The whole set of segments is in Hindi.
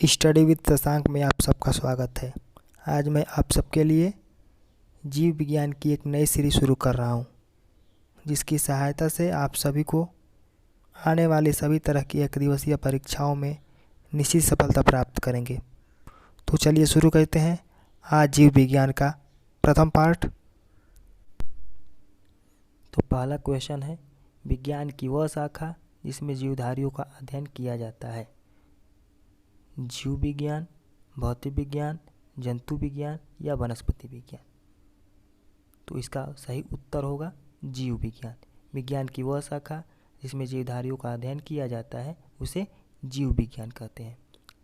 स्टडी विद शशांक में आप सबका स्वागत है। आज मैं आप सबके लिए जीव विज्ञान की एक नई सीरीज शुरू कर रहा हूं, जिसकी सहायता से आप सभी को आने वाली सभी तरह की एक दिवसीय परीक्षाओं में निश्चित सफलता प्राप्त करेंगे। तो चलिए शुरू करते हैं आज जीव विज्ञान का प्रथम पार्ट। तो पहला क्वेश्चन है, विज्ञान की वह शाखा जिसमें जीवधारियों का अध्ययन किया जाता है। जीव विज्ञान, भौतिक विज्ञान, जंतु विज्ञान या वनस्पति विज्ञान। तो इसका सही उत्तर होगा जीव विज्ञान। विज्ञान की वह शाखा जिसमें जीवधारियों का अध्ययन किया जाता है उसे जीव विज्ञान कहते हैं।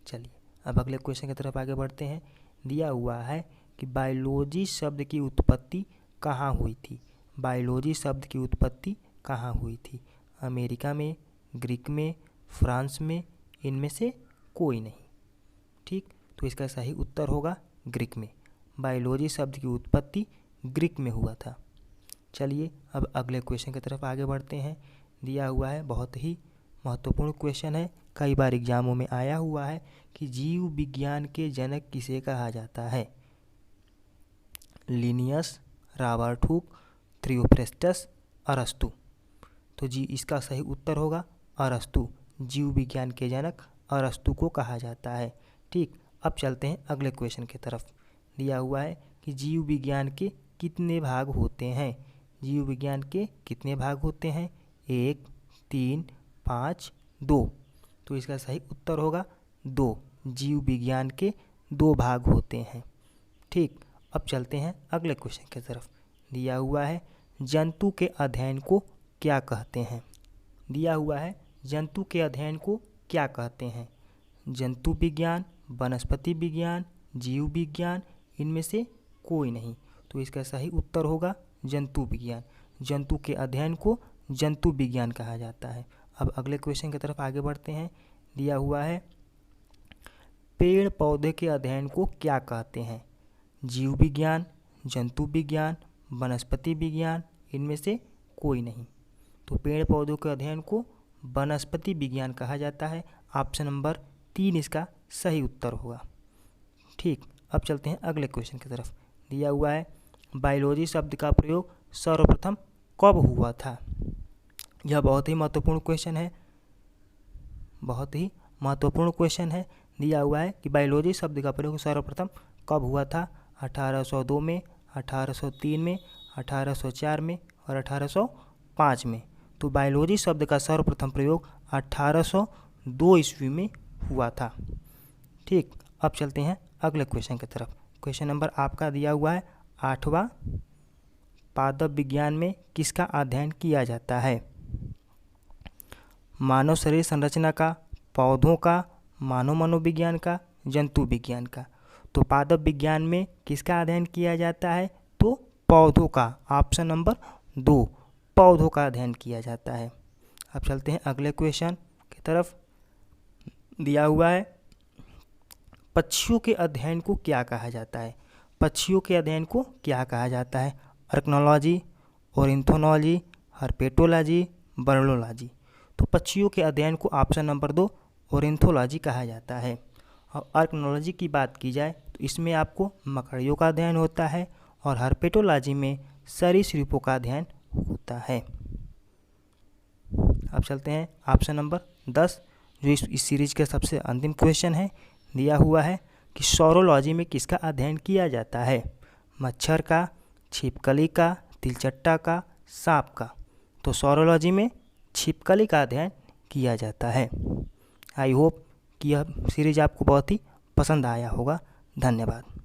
चलिए अब अगले क्वेश्चन की तरफ आगे बढ़ते हैं। दिया हुआ है कि बायोलॉजी शब्द की उत्पत्ति कहाँ हुई थी। बायोलॉजी शब्द की उत्पत्ति कहाँ हुई थी? अमेरिका में, ग्रीक में, फ्रांस में, इनमें से कोई नहीं। ठीक, तो इसका सही उत्तर होगा ग्रीक में। बायोलॉजी शब्द की उत्पत्ति ग्रीक में हुआ था। चलिए अब अगले क्वेश्चन की तरफ आगे बढ़ते हैं। दिया हुआ है, बहुत ही महत्वपूर्ण क्वेश्चन है, कई बार एग्जामों में आया हुआ है कि जीव विज्ञान के जनक किसे कहा जाता है। लिनियस, रॉबर्ट हुक, थियोफ्रेस्टस, अरस्तु। तो जी इसका सही उत्तर होगा अरस्तु। जीव विज्ञान के जनक अरस्तु को कहा जाता है। ठीक, अब चलते हैं अगले क्वेश्चन की तरफ। दिया हुआ है कि जीव विज्ञान के कितने भाग होते हैं। जीव विज्ञान के कितने भाग होते हैं? 1, 3, 5, 2। तो इसका सही उत्तर होगा 2। जीव विज्ञान के 2 भाग होते हैं। ठीक, अब चलते हैं अगले क्वेश्चन की तरफ। दिया हुआ है, जंतु के अध्ययन को क्या कहते हैं। दिया हुआ है, जंतु के अध्ययन को क्या कहते हैं। जंतु विज्ञान, वनस्पति विज्ञान, जीव विज्ञान, इनमें से कोई नहीं। तो इसका सही उत्तर होगा जंतु विज्ञान। जंतु के अध्ययन को जंतु विज्ञान कहा जाता है। अब अगले क्वेश्चन की तरफ आगे बढ़ते हैं। दिया हुआ है, पेड़ पौधे के अध्ययन को क्या कहते हैं। जीव विज्ञान, जंतु विज्ञान, वनस्पति विज्ञान, इनमें से कोई नहीं। तो पेड़ पौधों के अध्ययन को वनस्पति विज्ञान कहा जाता है। ऑप्शन नंबर 3 इसका सही उत्तर होगा। ठीक, अब चलते हैं अगले क्वेश्चन की तरफ। दिया हुआ है, बायोलॉजी शब्द का प्रयोग सर्वप्रथम कब हुआ था। यह बहुत ही महत्वपूर्ण क्वेश्चन है, बहुत ही महत्वपूर्ण क्वेश्चन है। दिया हुआ है कि बायोलॉजी शब्द का प्रयोग सर्वप्रथम कब हुआ था। 1802 में, 1803 में, 1804 में और 1805 में। तो बायोलॉजी शब्द का सर्वप्रथम प्रयोग 1802 ईस्वी में हुआ था। ठीक, अब चलते हैं अगले क्वेश्चन की तरफ। क्वेश्चन नंबर आपका दिया हुआ है 8वां, पादप विज्ञान में किसका अध्ययन किया जाता है। मानव शरीर संरचना का, पौधों का, मानव मनोविज्ञान का, जंतु विज्ञान का। तो पादप विज्ञान में किसका अध्ययन किया जाता है? तो पौधों का। ऑप्शन नंबर 2, पौधों का अध्ययन किया जाता है। अब चलते हैं अगले क्वेश्चन की तरफ। दिया हुआ है, पक्षियों के अध्ययन को क्या कहा जाता है। पक्षियों के अध्ययन को क्या कहा जाता है? आर्कनोलॉजी, ऑर्निथोलॉजी, हर्पेटोलॉजी, बर्डोलॉजी। तो पक्षियों के अध्ययन को ऑप्शन नंबर 2 ऑर्निथोलॉजी कहा जाता है। और आर्कनोलॉजी की बात की जाए तो इसमें आपको मकड़ियों का अध्ययन होता है और हर्पेटोलॉजी में सरीसृपों का अध्ययन होता है। अब चलते हैं ऑप्शन नंबर 10, जो इस सीरीज का सबसे अंतिम क्वेश्चन है। दिया हुआ है कि सौरोलॉजी में किसका अध्ययन किया जाता है। मच्छर का, छिपकली का, तिलचट्टा का, सांप का। तो सौरोलॉजी में छिपकली का अध्ययन किया जाता है। आई होप कि यह सीरीज आपको बहुत ही पसंद आया होगा। धन्यवाद।